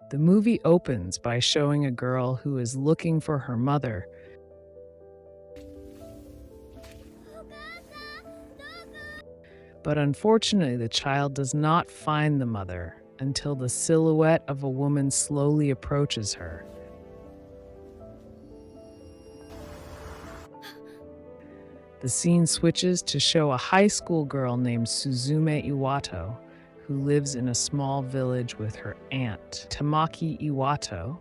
The movie opens by showing a girl who is looking for her mother. But unfortunately, the child does not find the mother until the silhouette of a woman slowly approaches her. The scene switches to show a high school girl named Suzume Iwato, who lives in a small village with her aunt, Tamaki Iwato.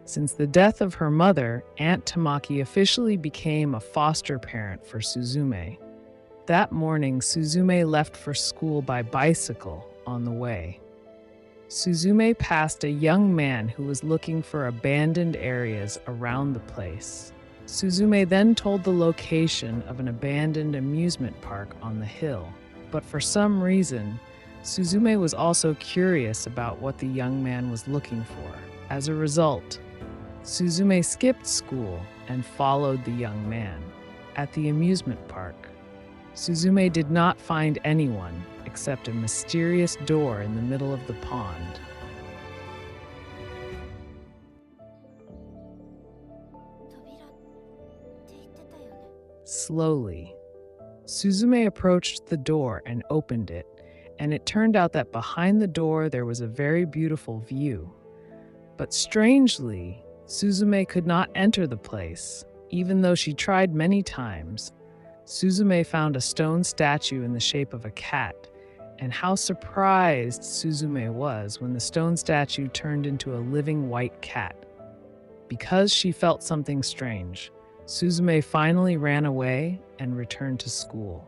Since the death of her mother, Aunt Tamaki officially became a foster parent for Suzume. That morning, Suzume left for school by bicycle on the way. Suzume passed a young man who was looking for abandoned areas around the place. Suzume then told the location of an abandoned amusement park on the hill. But for some reason, Suzume was also curious about what the young man was looking for. As a result, Suzume skipped school and followed the young man. At the amusement park, Suzume did not find anyone except a mysterious door in the middle of the pond. Slowly, Suzume approached the door and opened it, and it turned out that behind the door there was a very beautiful view. But strangely, Suzume could not enter the place, even though she tried many times. Suzume found a stone statue in the shape of a cat, and how surprised Suzume was when the stone statue turned into a living white cat. Because she felt something strange, Suzume finally ran away and returned to school.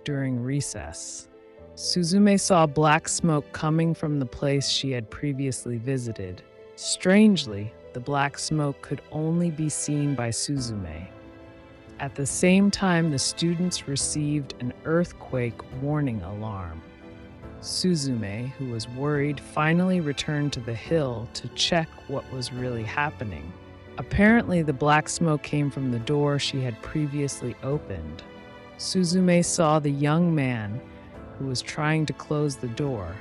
During recess, Suzume saw black smoke coming from the place she had previously visited. Strangely, the black smoke could only be seen by Suzume. At the same time, the students received an earthquake warning alarm. Suzume, who was worried, finally returned to the hill to check what was really happening. Apparently, the black smoke came from the door she had previously opened. Suzume saw the young man who was trying to close the door.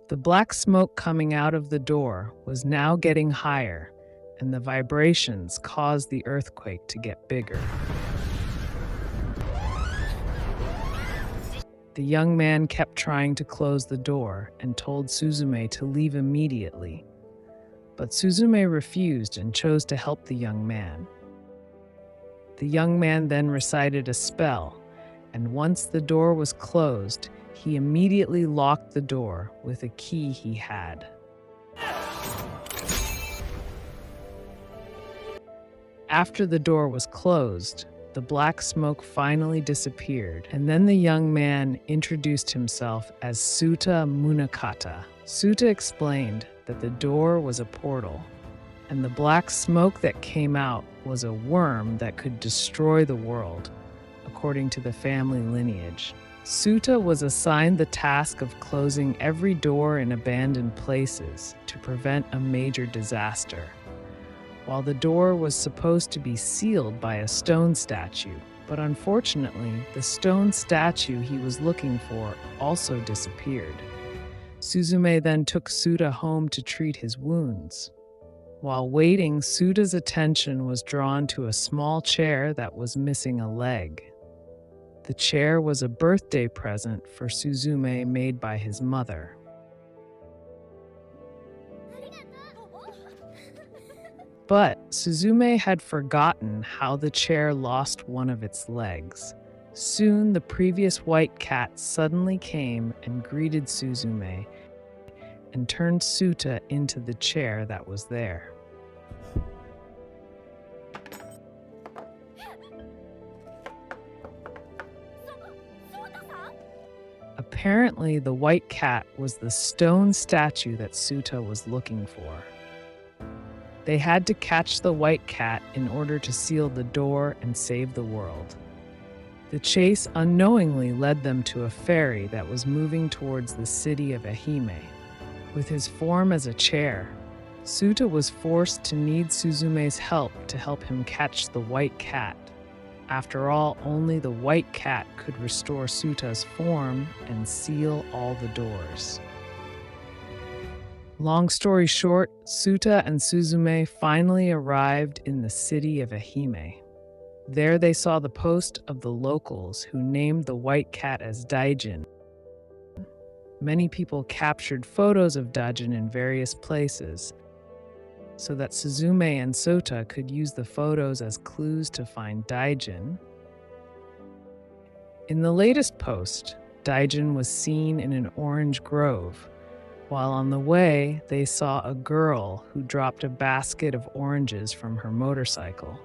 The black smoke coming out of the door was now getting higher, and the vibrations caused the earthquake to get bigger. The young man kept trying to close the door and told Suzume to leave immediately. But Suzume refused and chose to help the young man. The young man then recited a spell, and once the door was closed, he immediately locked the door with a key he had. After the door was closed, the black smoke finally disappeared, and then the young man introduced himself as Suta Munakata. Suta explained that the door was a portal, and the black smoke that came out was a worm that could destroy the world, according to the family lineage. Suta was assigned the task of closing every door in abandoned places to prevent a major disaster. While the door was supposed to be sealed by a stone statue, but unfortunately, the stone statue he was looking for also disappeared. Suzume then took Suta home to treat his wounds. While waiting, Suta's attention was drawn to a small chair that was missing a leg. The chair was a birthday present for Suzume made by his mother. But Suzume had forgotten how the chair lost one of its legs. Soon, the previous white cat suddenly came and greeted Suzume and turned Suta into the chair that was there. Apparently, the white cat was the stone statue that Suta was looking for. They had to catch the white cat in order to seal the door and save the world. The chase unknowingly led them to a ferry that was moving towards the city of Ehime. With his form as a chair, Suta was forced to need Suzume's help to help him catch the white cat. After all, only the white cat could restore Suta's form and seal all the doors. Long story short, Suta and Suzume finally arrived in the city of Ehime. There they saw the post of the locals who named the white cat as Dyen. Many people captured photos of Dyen in various places so that Suzume and Sota could use the photos as clues to find Dyen. In the latest post, Dyen was seen in an orange grove. While on the way, they saw a girl who dropped a basket of oranges from her motorcycle.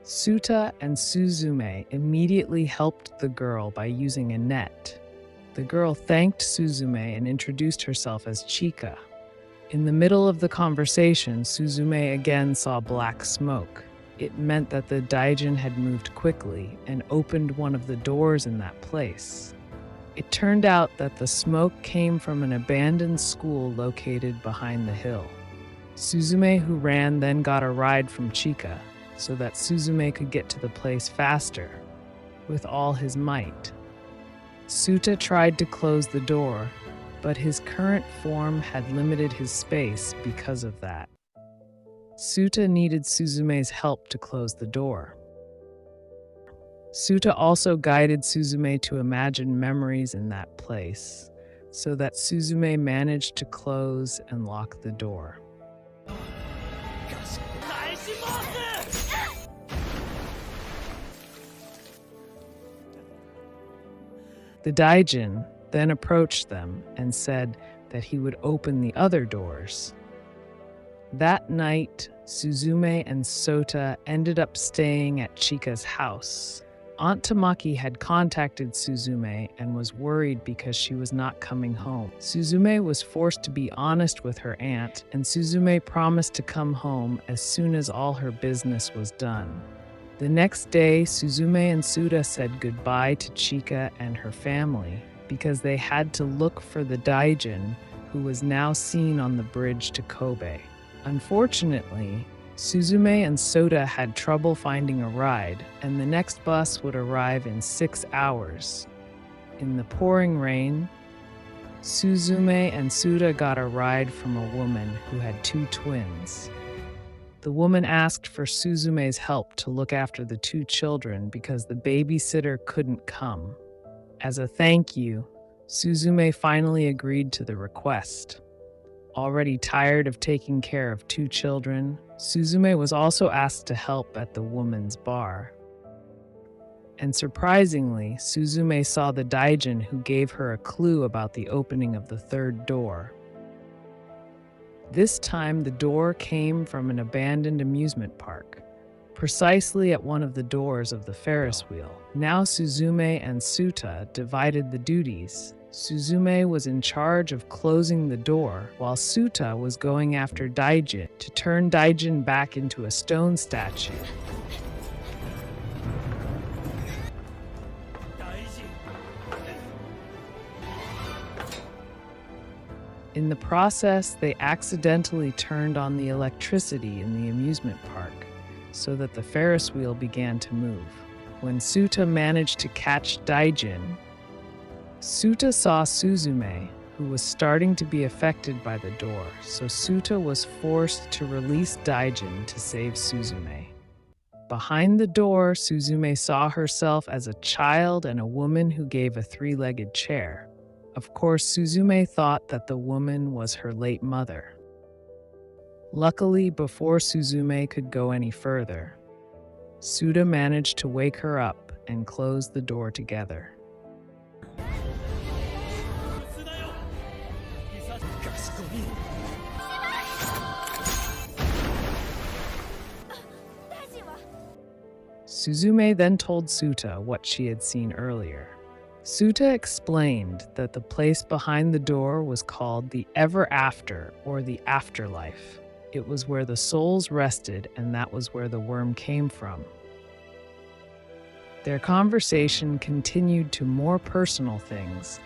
Suta and Suzume immediately helped the girl by using a net. The girl thanked Suzume and introduced herself as Chika. In the middle of the conversation, Suzume again saw black smoke. It meant that the Dyen had moved quickly and opened one of the doors in that place. It turned out that the smoke came from an abandoned school located behind the hill. Suzume, who ran, then got a ride from Chika so that Suzume could get to the place faster with all his might. Suta tried to close the door, but his current form had limited his space because of that. Suta needed Suzume's help to close the door. Suta also guided Suzume to imagine memories in that place, so that Suzume managed to close and lock the door. The Dyen then approached them and said that he would open the other doors. That night, Suzume and Sota ended up staying at Chika's house. Aunt Tamaki had contacted Suzume and was worried because she was not coming home. Suzume was forced to be honest with her aunt, and Suzume promised to come home as soon as all her business was done. The next day, Suzume and Suta said goodbye to Chika and her family because they had to look for the Dyen, who was now seen on the bridge to Kobe. Unfortunately, Suzume and Sota had trouble finding a ride, and the next bus would arrive in 6 hours. In the pouring rain, Suzume and Suta got a ride from a woman who had 2 twins. The woman asked for Suzume's help to look after the 2 children because the babysitter couldn't come. As a thank you, Suzume finally agreed to the request. Already tired of taking care of 2 children, Suzume was also asked to help at the woman's bar. And surprisingly, Suzume saw the Dyen who gave her a clue about the opening of the 3rd door. This time, the door came from an abandoned amusement park, precisely at one of the doors of the Ferris wheel. Now Suzume and Suta divided the duties. Suzume was in charge of closing the door, while Suta was going after Dyen to turn Dyen back into a stone statue. In the process, they accidentally turned on the electricity in the amusement park so that the Ferris wheel began to move. When Suta managed to catch Dyen, Suta saw Suzume, who was starting to be affected by the door, so Suta was forced to release Dyen to save Suzume. Behind the door, Suzume saw herself as a child and a woman who gave a 3-legged chair. Of course, Suzume thought that the woman was her late mother. Luckily, before Suzume could go any further, Suta managed to wake her up and close the door together. Suzume then told Suta what she had seen earlier. Suta explained that the place behind the door was called the Ever After, or the Afterlife. It was where the souls rested, and that was where the worm came from. Their conversation continued to more personal things.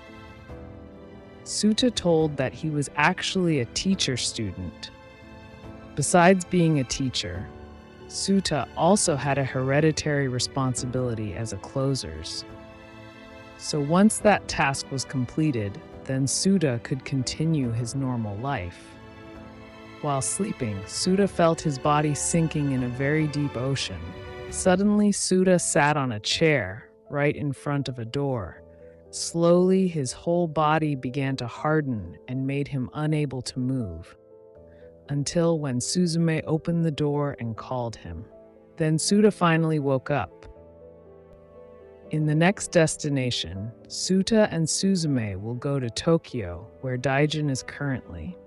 Suta told that he was actually a teacher student. Besides being a teacher, Suta also had a hereditary responsibility as a closer's. So once that task was completed, then Suta could continue his normal life. While sleeping, Suta felt his body sinking in a very deep ocean. Suddenly, Suta sat on a chair right in front of a door. Slowly, his whole body began to harden and made him unable to move, until when Suzume opened the door and called him. Then Suta finally woke up. In the next destination, Suta and Suzume will go to Tokyo, where Dyen is currently.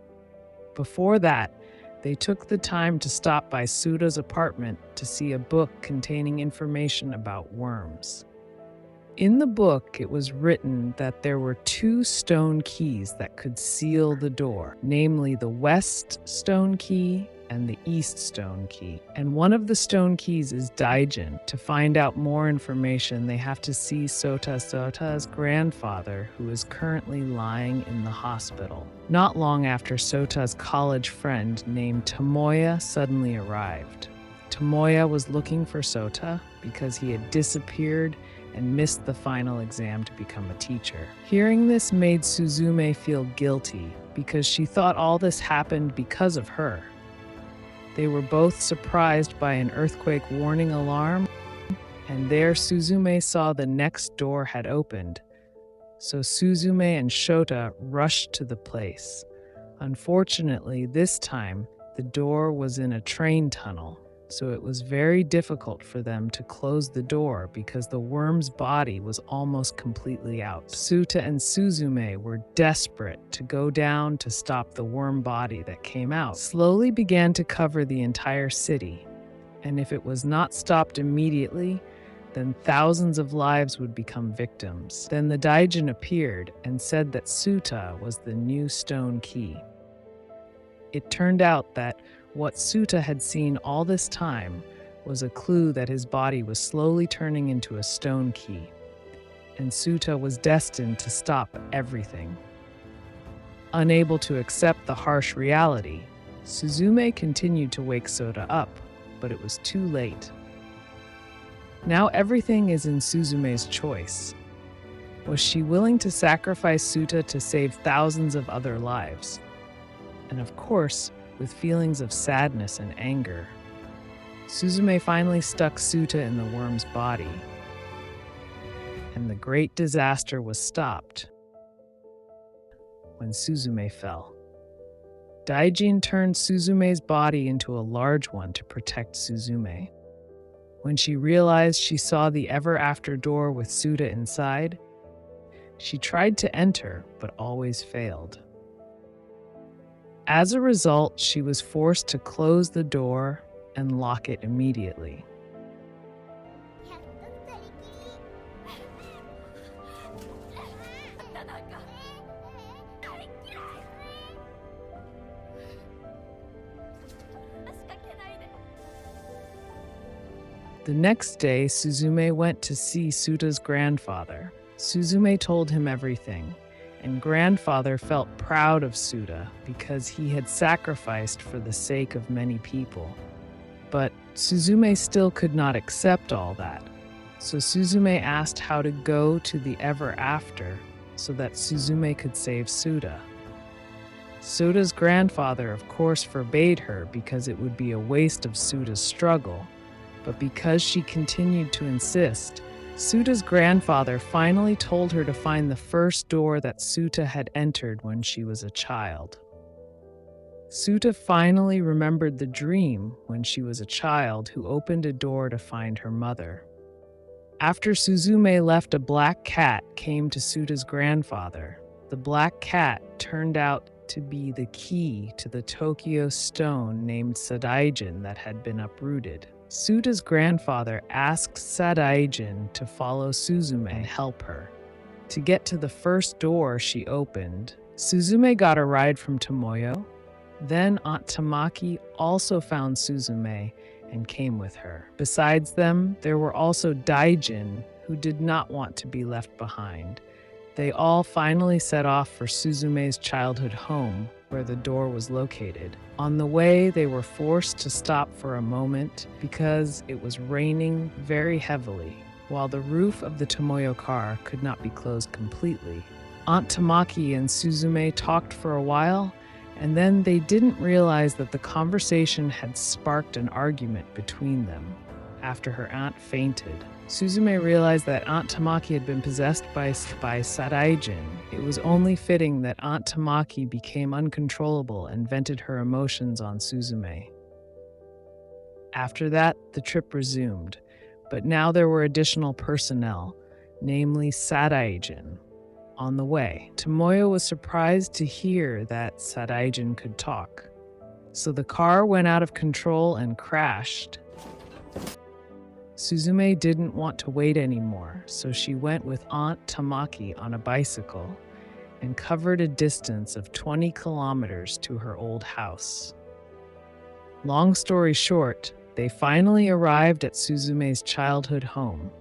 Before that, they took the time to stop by Suta's apartment to see a book containing information about worms. In the book, it was written that there were 2 stone keys that could seal the door, namely the West Stone Key and the East Stone Key. And one of the stone keys is Dyen. To find out more information, they have to see Sota's grandfather, who is currently lying in the hospital. Not long after, Sota's college friend named Tomoya suddenly arrived. Tomoya was looking for Sota because he had disappeared and missed the final exam to become a teacher. Hearing this made Suzume feel guilty because she thought all this happened because of her. They were both surprised by an earthquake warning alarm, and there Suzume saw the next door had opened. So Suzume and Shota rushed to the place. Unfortunately, this time, the door was in a train tunnel, so it was very difficult for them to close the door because the worm's body was almost completely out. Suta and Suzume were desperate to go down to stop the worm body that came out. Slowly began to cover the entire city, and if it was not stopped immediately, then thousands of lives would become victims. Then the Dyen appeared and said that Suta was the new stone key. It turned out that what Suta had seen all this time was a clue that his body was slowly turning into a stone key, and Suta was destined to stop everything. Unable to accept the harsh reality, Suzume continued to wake Sota up, but it was too late. Now everything is in Suzume's choice. Was she willing to sacrifice Suta to save thousands of other lives? And of course, with feelings of sadness and anger, Suzume finally stuck Suta in the worm's body, and the great disaster was stopped when Suzume fell. Dyen turned Suzume's body into a large one to protect Suzume. When she realized she saw the ever-after door with Suta inside, she tried to enter but always failed. As a result, she was forced to close the door and lock it immediately. The next day, Suzume went to see Suta's grandfather. Suzume told him everything, and grandfather felt proud of Suta because he had sacrificed for the sake of many people. But Suzume still could not accept all that, so Suzume asked how to go to the ever after so that Suzume could save Suta. Suta's grandfather, of course, forbade her because it would be a waste of Suta's struggle, but because she continued to insist, Suta's grandfather finally told her to find the first door that Suta had entered when she was a child. Suta finally remembered the dream when she was a child who opened a door to find her mother. After Suzume left, a black cat came to Suta's grandfather. The black cat turned out to be the key to the Tokyo stone named Sadaijin that had been uprooted. Suta's grandfather asked Sadaijin to follow Suzume and help her. To get to the first door she opened, Suzume got a ride from Tomoyo. Then Aunt Tamaki also found Suzume and came with her. Besides them, there were also Dyen, who did not want to be left behind. They all finally set off for Suzume's childhood home, where the door was located. On the way, they were forced to stop for a moment because it was raining very heavily, while the roof of the Tomoyo car could not be closed completely. Aunt Tamaki and Suzume talked for a while, and then they didn't realize that the conversation had sparked an argument between them. After her aunt fainted, Suzume realized that Aunt Tamaki had been possessed by Sadaijin. It was only fitting that Aunt Tamaki became uncontrollable and vented her emotions on Suzume. After that, the trip resumed, but now there were additional personnel, namely Sadaijin. On the way, Tomoyo was surprised to hear that Sadaijin could talk. So the car went out of control and crashed. Suzume didn't want to wait anymore, so she went with Aunt Tamaki on a bicycle and covered a distance of 20 kilometers to her old house. Long story short, they finally arrived at Suzume's childhood home,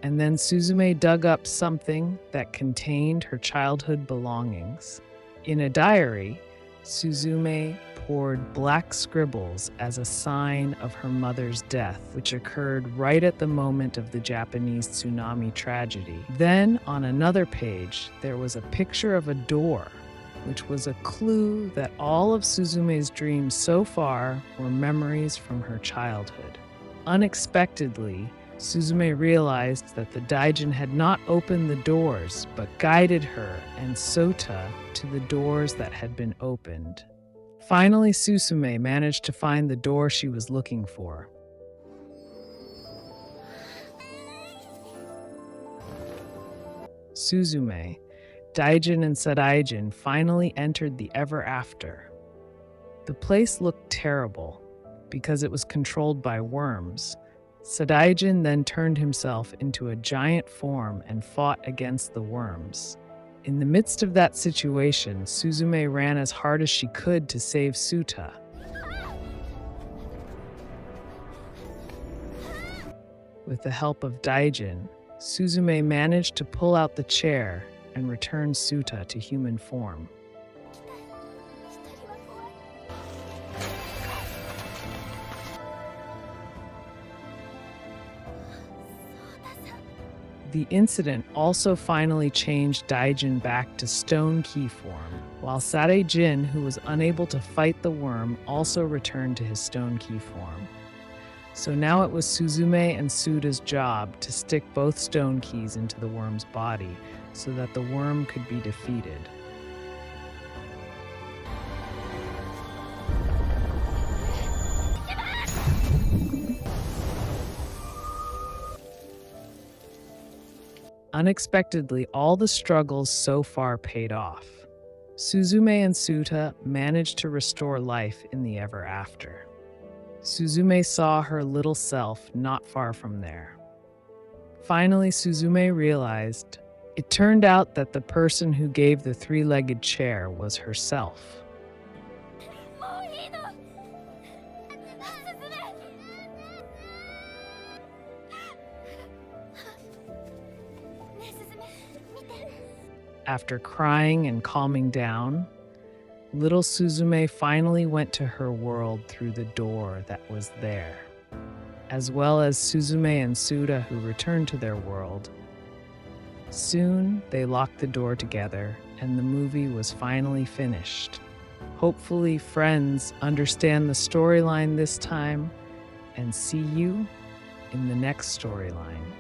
and then Suzume dug up something that contained her childhood belongings. In a diary, Suzume poured black scribbles as a sign of her mother's death, which occurred right at the moment of the Japanese tsunami tragedy. Then, on another page, there was a picture of a door, which was a clue that all of Suzume's dreams so far were memories from her childhood. Unexpectedly, Suzume realized that the Daijin had not opened the doors, but guided her and Sota to the doors that had been opened. Finally, Suzume managed to find the door she was looking for. Suzume, Daijin, and Sadaijin finally entered the ever after. The place looked terrible because it was controlled by worms. Sadaijin then turned himself into a giant form and fought against the worms. In the midst of that situation, Suzume ran as hard as she could to save Suta. With the help of Daijin, Suzume managed to pull out the chair and return Suta to human form. The incident also finally changed Daijin back to stone key form, while Sadaijin, who was unable to fight the worm, also returned to his stone key form. So now it was Suzume and Suta's job to stick both stone keys into the worm's body so that the worm could be defeated. Unexpectedly, all the struggles so far paid off. Suzume and Suta managed to restore life in the ever after. Suzume saw her little self not far from there. Finally, Suzume realized it turned out that the person who gave the three-legged chair was herself. After crying and calming down, little Suzume finally went to her world through the door that was there, as well as Suzume and Suta, who returned to their world. Soon, they locked the door together, and the movie was finally finished. Hopefully, friends understand the storyline this time, and see you in the next storyline.